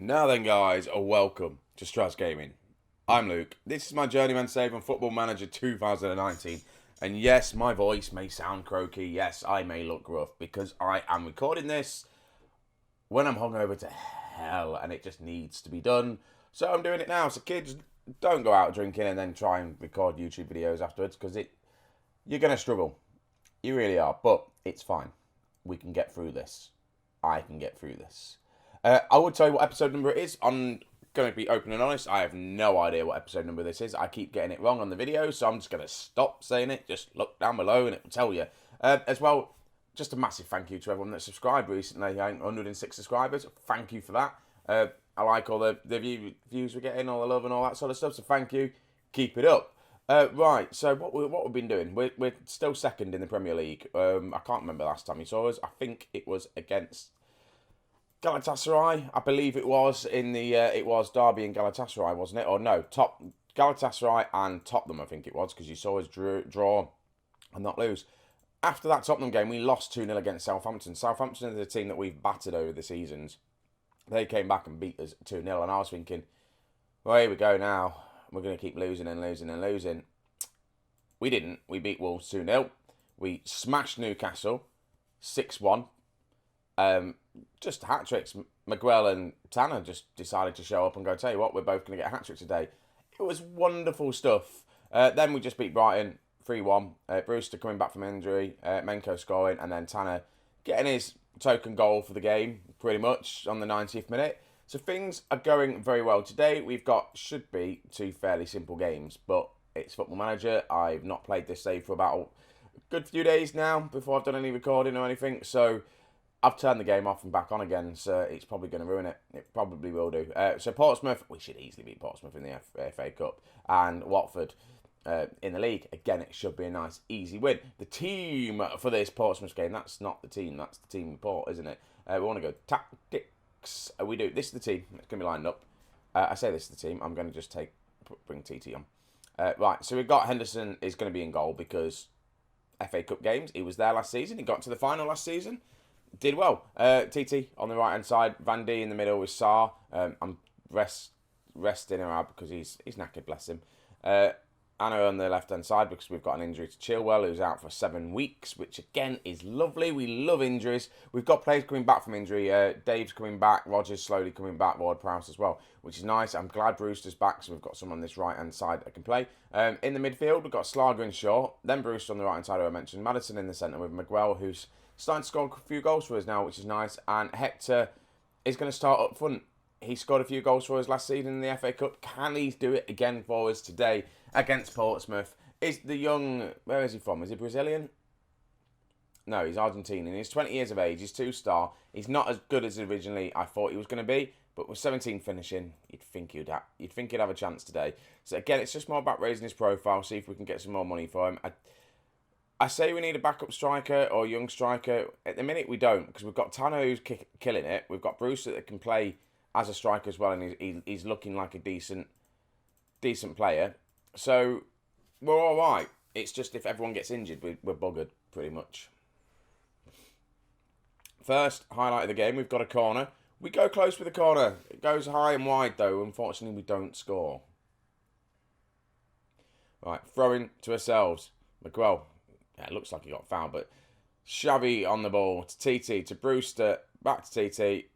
Now then, guys, welcome to Strasz Gaming. I'm Luke. This is my Journeyman save on Football Manager 2019. And yes, my voice may sound croaky. Yes, I may look rough because I am recording this when I'm hungover to hell and it just needs to be done. So I'm doing it now. So kids, don't go out drinking and then try and record YouTube videos afterwards because you're going to struggle. You really are. But it's fine. We can get through this. I can get through this. I will tell you what episode number it is. I'm going to be open and honest. I have no idea what episode number this is. I keep getting it wrong on the video, so I'm just going to stop saying it. Just look down below and it will tell you. As well, just a massive thank you to everyone that subscribed recently. 106 subscribers. Thank you for that. I like all the views we're getting, all the love and all that sort of stuff, so thank you. Keep it up. Right, so what we've been doing, we're still second in the Premier League. I can't remember last time you saw us. I think it was against Galatasaray, I believe it was in the it was Derby and Galatasaray, wasn't it? Or no, Galatasaray and Tottenham, I think it was, because you saw us draw and not lose. After that Tottenham game, we lost 2-0 against Southampton. Southampton is a team that we've battered over the seasons. They came back and beat us 2-0, and I was thinking, well, here we go now. We're going to keep losing and losing and losing. We didn't. We beat Wolves 2-0. We smashed Newcastle 6-1. Just hat-tricks. Miguel and Tanner just decided to show up and go, tell you what, we're both going to get a hat-trick today. It was wonderful stuff. Then we just beat Brighton 3-1. Brewster coming back from injury, Menko scoring, and then Tanner getting his token goal for the game, pretty much, on the 90th minute. So things are going very well. Today we've got, should be, 2 fairly simple games, but it's Football Manager. I've not played this save for about a good few days now before I've done any recording or anything, so I've turned the game off and back on again, so it's probably going to ruin it. It probably will do. So Portsmouth, we should easily beat Portsmouth in the FA Cup, and Watford in the league. Again, it should be a nice, easy win. The team for this Portsmouth game, that's not the team, that's the team report, isn't it? We want to go tactics. We do. This is the team. It's going to be lined up. I say this is the team. I'm going to just bring TT on. Right, so we've got Henderson is going to be in goal because FA Cup games. He was there last season. He got to the final last season. Did well. TT on the right-hand side. Van D in the middle with Sarr. I'm resting him out because he's knackered, bless him. Anna on the left-hand side because we've got an injury to Chilwell, who's out for 7 weeks, which, again, is lovely. We love injuries. We've got players coming back from injury. Dave's coming back. Roger's slowly coming back. Ward-Prowse as well, which is nice. I'm glad Brewster's back, so we've got someone on this right-hand side that can play. In the midfield, we've got Slager and Shaw. Then Brewster on the right-hand side, who I mentioned. Maddison in the centre with Miguel, who's starting to score a few goals for us now, which is nice. And Hector is going to start up front. He scored a few goals for us last season in the FA Cup. Can he do it again for us today against Portsmouth? Is the young... Where is he from? Is he Brazilian? No, he's Argentinian. He's 20 years of age. He's 2-star. He's not as good as originally I thought he was going to be. But with 17 finishing, you'd think he'd have a chance today. So again, it's just more about raising his profile, see if we can get some more money for him. I say we need a backup striker or young striker. At the minute, we don't, because we've got Tanner who's killing it. We've got Brewster that can play as a striker as well, and he's looking like a decent player. So we're all right. It's just if everyone gets injured, we're buggered, pretty much. First highlight of the game, we've got a corner. We go close with the corner. It goes high and wide, though. Unfortunately, we don't score. Right, throwing to ourselves. Miguel. Yeah, it looks like he got fouled, but Xavi on the ball to TT, to Brewster, back to TT.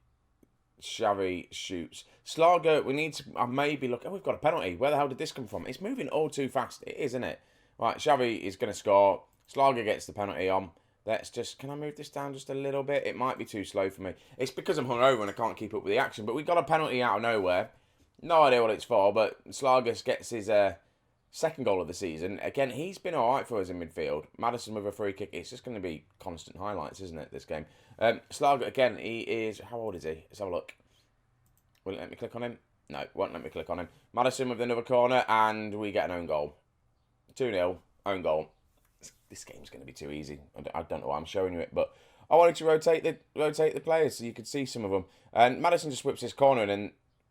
Xavi shoots. Slager, we need to maybe look. Oh, we've got a penalty. Where the hell did this come from? It's moving all too fast. It is, isn't it? Right, Xavi is going to score. Slager gets the penalty on. Let's just... Can I move this down just a little bit? It might be too slow for me. It's because I'm hungover and I can't keep up with the action. But we got a penalty out of nowhere. No idea what it's for, but Slager gets his... second goal of the season. Again, he's been alright for us in midfield. Maddison with a free kick. It's just going to be constant highlights, isn't it, this game? Slager, again, he is... How old is he? Let's have a look. Will it let me click on him? No, it won't let me click on him. Maddison with another corner, and we get an own goal. 2-0, own goal. This game's going to be too easy. I don't know why I'm showing you it, but I wanted to rotate the players so you could see some of them. And Maddison just whips his corner, and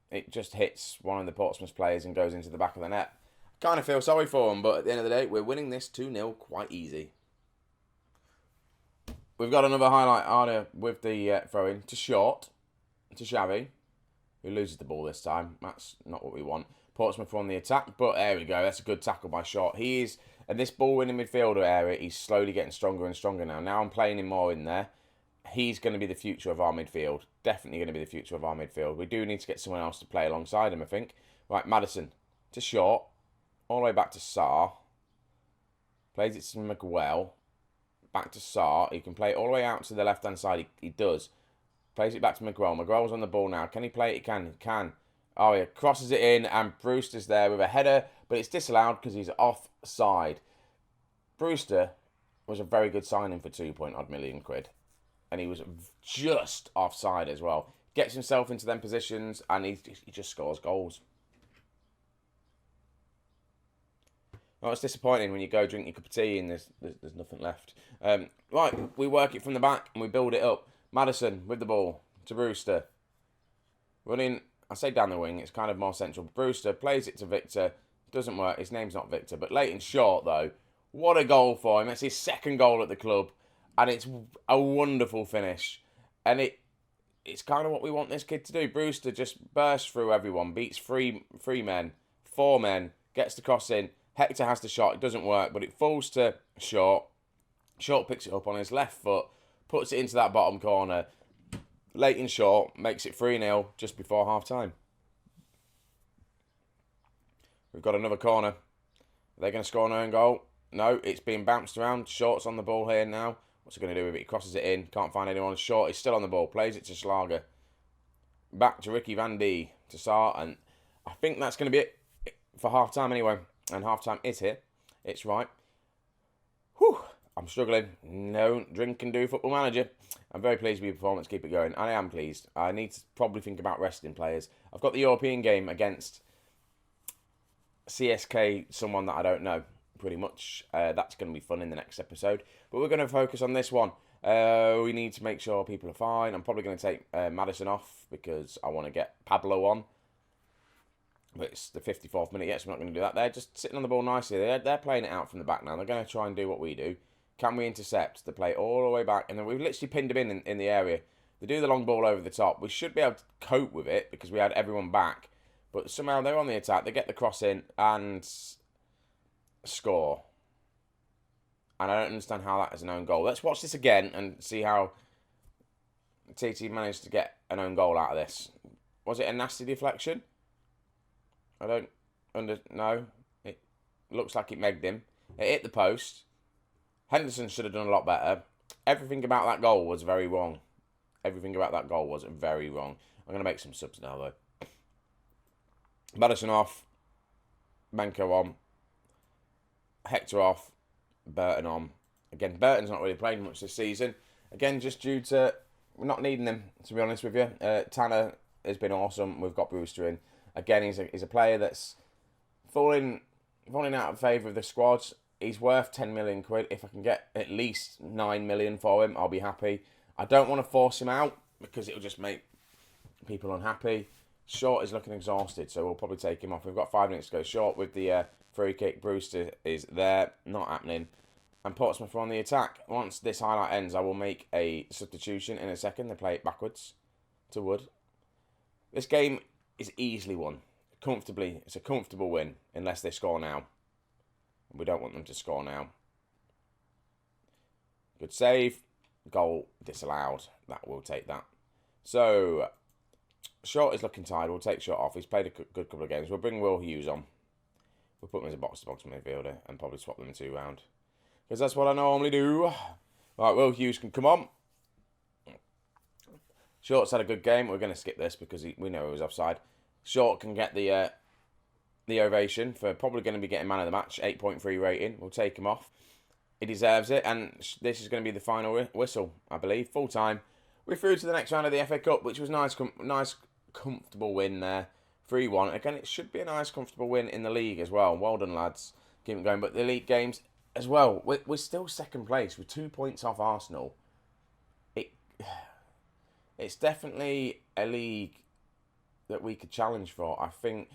it just hits one of the Portsmouth players and goes into the back of the net. Kind of feel sorry for him, but at the end of the day, we're winning this 2-0 quite easy. We've got another highlight, Arda, with the throw-in to Short, to Xavi. who loses the ball this time. That's not what we want. Portsmouth on the attack, but there we go. That's a good tackle by Short. He is, and this ball-winning midfielder area, he's slowly getting stronger and stronger now. Now I'm playing him more in there. He's going to be the future of our midfield. Definitely going to be the future of our midfield. We do need to get someone else to play alongside him, I think. Right, Maddison to Short. All the way back to Sarr. Plays it to Miguel. Back to Sarr. He can play it all the way out to the left-hand side. He does. Plays it back to Miguel. Miguel's on the ball now. Can he play it? He can. He can. Oh, yeah. Crosses it in, and Brewster's there with a header, but it's disallowed because he's offside. Brewster was a very good signing for £2 million. And he was just offside as well. Gets himself into them positions, and he just scores goals. Oh, it's disappointing when you go drink your cup of tea and there's nothing left. Right, we work it from the back and we build it up. Maddison with the ball to Brewster. Running, I say down the wing, it's kind of more central. Brewster plays it to Victor. Doesn't work, his name's not Victor. But Leighton's Short, though. What a goal for him. It's his second goal at the club. And it's a wonderful finish. And it's kind of what we want this kid to do. Brewster just bursts through everyone. Beats three men, 4 men. Gets the cross in. Hector has the shot. It doesn't work, but it falls to Short. Short picks it up on his left foot, puts it into that bottom corner. Leighton Short makes it 3-0 just before half-time. We've got another corner. Are they going to score an own goal? No, it's being bounced around. Short's on the ball here now. What's he going to do with it? He crosses it in. Can't find anyone. Short is still on the ball. Plays it to Schlager. Back to Ricky Van D. To Sarr. And I think that's going to be it for half-time anyway. And half-time is here. It's right. Whew. I'm struggling. No, drink and do Football Manager. I'm very pleased with your performance. Keep it going. I am pleased. I need to probably think about resting players. I've got the European game against CSK, someone that I don't know, pretty much. That's going to be fun in the next episode. But we're going to focus on this one. We need to make sure people are fine. I'm probably going to take Maddison off because I want to get Pablo on. But it's the 54th minute. Yes, we're not going to do that. They're just sitting on the ball nicely. They're playing it out from the back now. They're going to try and do what we do. Can we intercept the play all the way back? And then we've literally pinned them in the area. They do the long ball over the top. We should be able to cope with it because we had everyone back. But somehow they're on the attack. They get the cross in and score. And I don't understand how that is an own goal. Let's watch this again and see how TT managed to get an own goal out of this. Was it a nasty deflection? I don't no. It looks like it megged him. It hit the post. Henderson should have done a lot better. Everything about that goal was very wrong. Everything about that goal was very wrong. I'm going to make some subs now, though. Maddison off. Menko on. Hector off. Burton on. Again, Burton's not really played much this season. Again, just due to we're not needing him, to be honest with you. Tanner has been awesome. We've got Brewster in. Again, he's a player that's falling out of favour of the squad. He's worth 10 million quid. If I can get at least 9 million for him, I'll be happy. I don't want to force him out because it'll just make people unhappy. Short is looking exhausted, so we'll probably take him off. We've got 5 minutes to go. Short with the free kick. Brewster is there. Not happening. And Portsmouth are on the attack. Once this highlight ends, I will make a substitution in a second. They play it backwards to Wood. This game is easily won. Comfortably. It's a comfortable win unless they score now. We don't want them to score now. Good save. Goal disallowed. We'll take that. So, Short is looking tired. We'll take Short off. He's played a good couple of games. We'll bring Will Hughes on. We'll put him as a box-to-box midfielder and probably swap them 2 round. Because that's what I normally do. Right, Will Hughes can come on. Short's had a good game. We're going to skip this because we know he was offside. Short can get the ovation for probably going to be getting man of the match. 8.3 rating. We'll take him off. He deserves it. And this is going to be the final whistle, I believe. Full time. We're through to the next round of the FA Cup, which was nice, comfortable win there. 3-1. Again, it should be a nice, comfortable win in the league as well. Well done, lads. Keep it going. But the league games as well. We're still second place with 2 points off Arsenal. It's definitely a league that we could challenge for. I think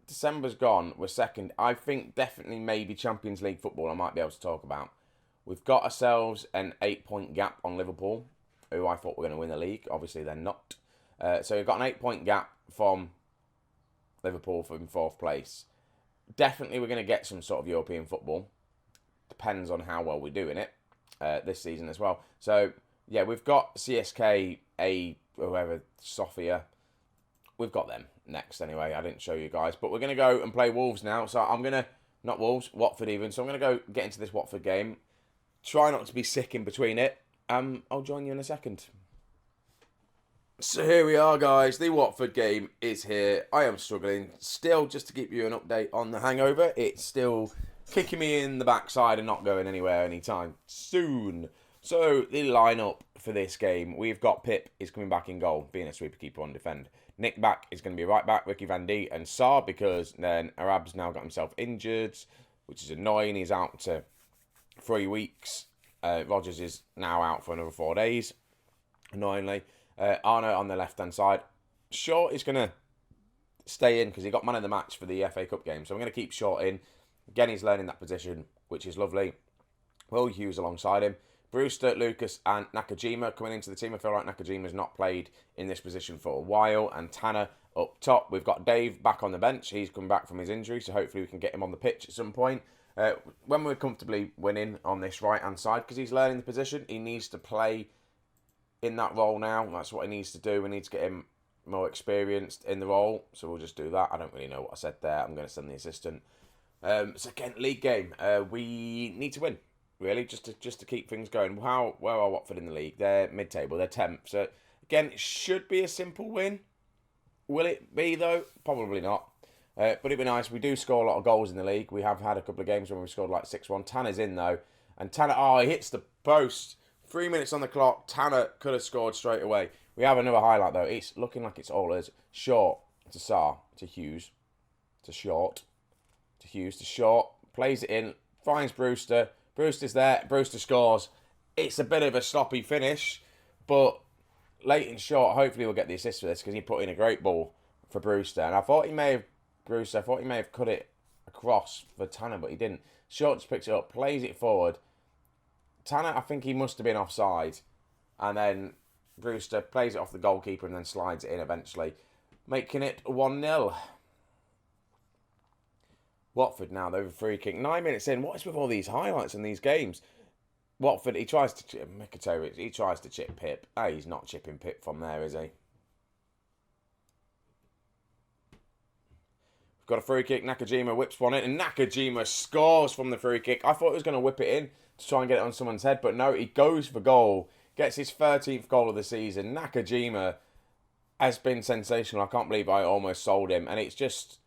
December's gone. We're second. I think definitely maybe Champions League football I might be able to talk about. We've got ourselves an 8-point gap on Liverpool, who I thought were going to win the league. Obviously, they're not. So we've got an 8-point gap from Liverpool from 4th place. Definitely we're going to get some sort of European football. Depends on how well we're doing it this season as well. So, yeah, we've got CSK, whoever, Sofia. We've got them next anyway. I didn't show you guys. But we're going to go and play Wolves now. So I'm going to, not Wolves, Watford even. So I'm going to go get into this Watford game. Try not to be sick in between it. I'll join you in a second. So here we are, guys. The Watford game is here. I am struggling still, just to give you an update on the hangover. It's still kicking me in the backside and not going anywhere anytime soon. So the lineup for this game, we've got Pip is coming back in goal, being a sweeper keeper on defend. Nick back is going to be right back, Ricky Van Dee and Saar, because then Arab's now got himself injured, which is annoying. He's out to 3 weeks. Rogers is now out for another 4 days, annoyingly. Arno on the left-hand side. Short is going to stay in because he got man of the match for the FA Cup game. So I'm going to keep Short in. Again, he's learning that position, which is lovely. Will Hughes alongside him. Brewster, Lucas and Nakajima coming into the team. I feel like Nakajima's not played in this position for a while. And Tanner up top. We've got Dave back on the bench. He's come back from his injury, so hopefully we can get him on the pitch at some point. When we're comfortably winning on this right-hand side, because he's learning the position, he needs to play in that role now. That's what he needs to do. We need to get him more experienced in the role. So we'll just do that. I don't really know what I said there. I'm going to send the assistant. So again, league game. We need to win, really, just to keep things going. Where are Watford in the league? They're mid-table. They're 10th. So again, it should be a simple win. Will it be, though? Probably not. But it'd be nice. We do score a lot of goals in the league. We have had a couple of games when we've scored like 6-1. Tanner's in, though. And Tanner, he hits the post. 3 minutes on the clock. Tanner could have scored straight away. We have another highlight, though. It's looking like it's all as Short to Saar, to Hughes, to Short, to Hughes, to Short. Plays it in. Finds Brewster. Brewster's there. Brewster scores. It's a bit of a sloppy finish, but Leighton Short hopefully will get the assist for this because he put in a great ball for Brewster. And I thought he may have cut it across for Tanner, but he didn't. Short just picks it up, plays it forward. Tanner, I think he must have been offside. And then Brewster plays it off the goalkeeper and then slides it in eventually, making it 1-0. Watford now, they're over free kick. 9 minutes in. What is with all these highlights in these games? Watford, he tries to chip Mkhitaryan. He tries to chip Pip. He's not chipping Pip from there, is he? We've got a free kick. Nakajima whips one in, and Nakajima scores from the free kick. I thought he was going to whip it in to try and get it on someone's head, but no, he goes for goal. Gets his 13th goal of the season. Nakajima has been sensational. I can't believe I almost sold him. And it's just,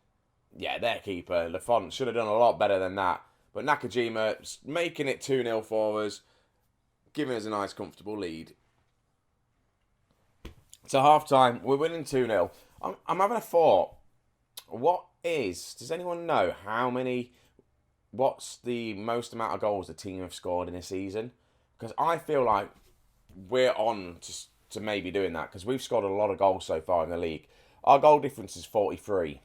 yeah, their keeper, Lafont, should have done a lot better than that. But Nakajima making it 2-0 for us, giving us a nice, comfortable lead. So half-time, we're winning 2-0. I'm having a thought. Does anyone know what's the most amount of goals the team have scored in a season? Because I feel like we're on to maybe doing that, because we've scored a lot of goals so far in the league. Our goal difference is 43,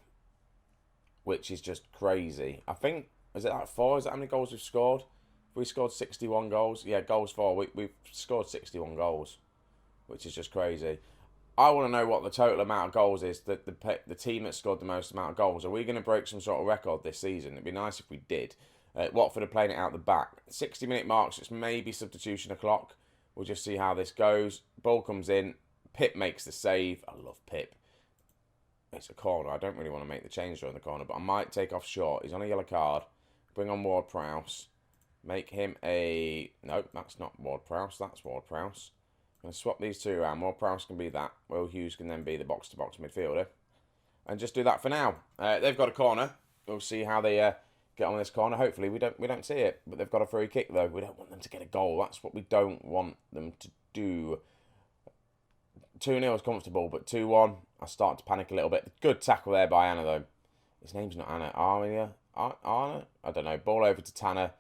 which is just crazy. I think, is it like 4? Is that how many goals we've scored? We scored 61 goals. Yeah, goals 4. We've scored 61 goals, which is just crazy. I want to know what the total amount of goals is that the team that scored the most amount of goals. Are we going to break some sort of record this season? It'd be nice if we did. Watford are playing it out the back. 60-minute marks, it's maybe substitution o'clock. We'll just see how this goes. Ball comes in. Pip makes the save. I love Pip. It's a corner. I don't really want to make the change during the corner, but I might take off Short. He's on a yellow card. Bring on Ward-Prowse. Make him a... No, that's not Ward-Prowse. That's Ward-Prowse. I'm going to swap these two around. Ward-Prowse can be that. Will Hughes can then be the box-to-box midfielder. And just do that for now. They've got a corner. We'll see how they get on this corner. Hopefully we don't see it. But they've got a free kick, though. We don't want them to get a goal. That's what we don't want them to do. 2-0 is comfortable, but 2-1, I start to panic a little bit. Good tackle there by Anna, though. His name's not Anna. Arna? I don't know. Ball over to Tanner.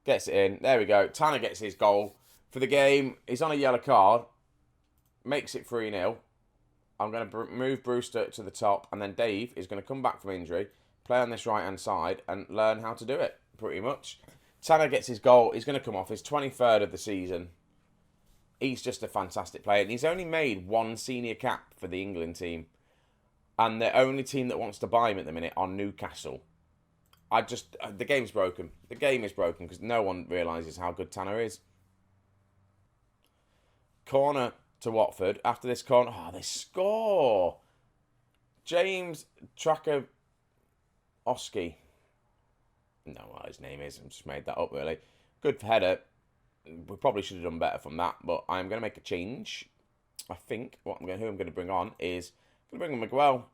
Gets it in. There we go. Tanner gets his goal for the game. He's on a yellow card. Makes it 3-0. I'm going to move Brewster to the top, and then Dave is going to come back from injury, play on this right-hand side, and learn how to do it, pretty much. Tanner gets his goal. He's going to come off his 23rd of the season. He's just a fantastic player, and he's only made one senior cap for the England team. And the only team that wants to buy him at the minute are Newcastle. The game's broken. The game is broken because no one realises how good Tanner is. Corner to Watford. After this corner, they score. James Tracker Oski. No, what his name is. I just made that up, really. Good header. We probably should have done better from that, but I'm going to make a change. I think who I'm going to bring on is I'm going to bring on Miguel.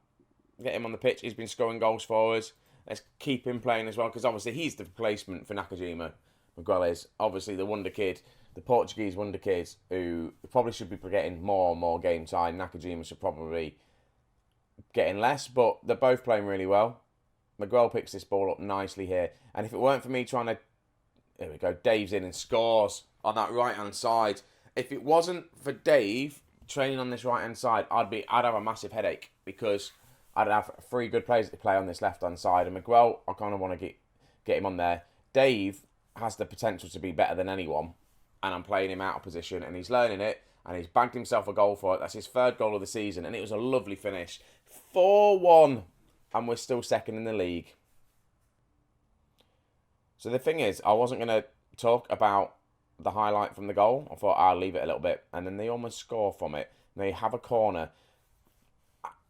Get him on the pitch. He's been scoring goals for us. Let's keep him playing as well, because obviously he's the replacement for Nakajima. Miguel is obviously the wonder kid, the Portuguese wonder kid, who probably should be getting more and more game time. Nakajima should probably getting less, but they're both playing really well. Miguel picks this ball up nicely here, and if it weren't for me trying to, there we go, Dave's in and scores on that right hand side. If it wasn't for Dave training on this right hand side, I'd have a massive headache, because I'd have 3 good players to play on this left hand side, and Miguel, I kind of want to get him on there. Dave has the potential to be better than anyone, and I'm playing him out of position, and he's learning it, and he's bagged himself a goal for it. That's his 3rd goal of the season, and it was a lovely finish. 4-1, and we're still second in the league. So the thing is, I wasn't going to talk about the highlight from the goal. I thought I'll leave it a little bit, and then they almost score from it. They have a corner.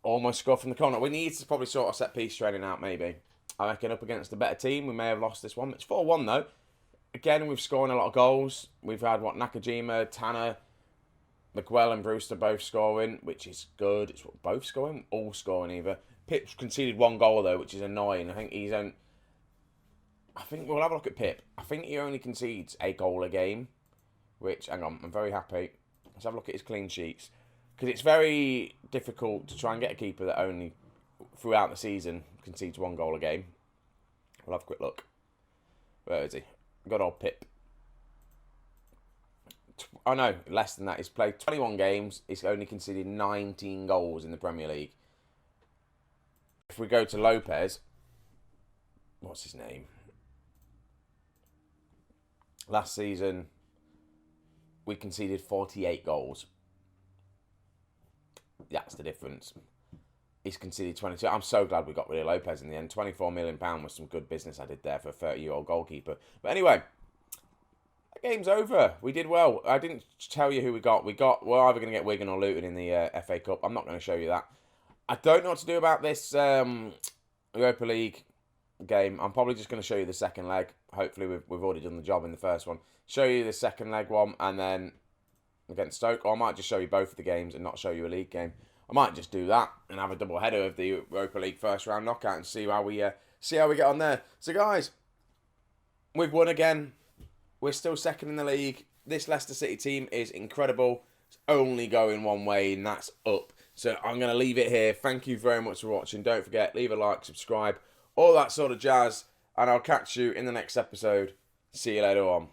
Almost score from the corner. We need to probably sort of set piece training out, maybe. I reckon up against a better team, we may have lost this one. It's 4-1 though. Again, we've scored a lot of goals. We've had Nakajima, Tanner, Miguel and Brewster both scoring, which is good. It's both scoring, all scoring either. Pip's conceded 1 goal though, which is annoying. I think we'll have a look at Pip. I think he only concedes a goal a game, which, hang on, I'm very happy. Let's have a look at his clean sheets. Because it's very difficult to try and get a keeper that only, throughout the season, concedes 1 goal a game. We'll have a quick look. Where is he? Good old Pip. Oh no, less than that. He's played 21 games. He's only conceded 19 goals in the Premier League. If we go to Lopez, what's his name? Last season, we conceded 48 goals. That's the difference. He's conceded 22. I'm so glad we got rid of Lopez in the end. £24 million was some good business I did there for a 30-year-old goalkeeper. But anyway, the game's over. We did well. I didn't tell you who we got. We're either going to get Wigan or Luton in the FA Cup. I'm not going to show you that. I don't know what to do about this Europa League game. I'm probably just going to show you the second leg. Hopefully we've already done the job in the first one. Show you the second leg one, and then against Stoke, or I might just show you both of the games and not show you a league game. I might just do that and have a double header of the Europa League first round knockout and see how we get on there. So guys, we've won again. We're still second in the league. This Leicester City team is incredible. It's only going one way, and that's up. So I'm going to leave it here. Thank you very much for watching. Don't forget, leave a like, subscribe, all that sort of jazz, and I'll catch you in the next episode. See you later on.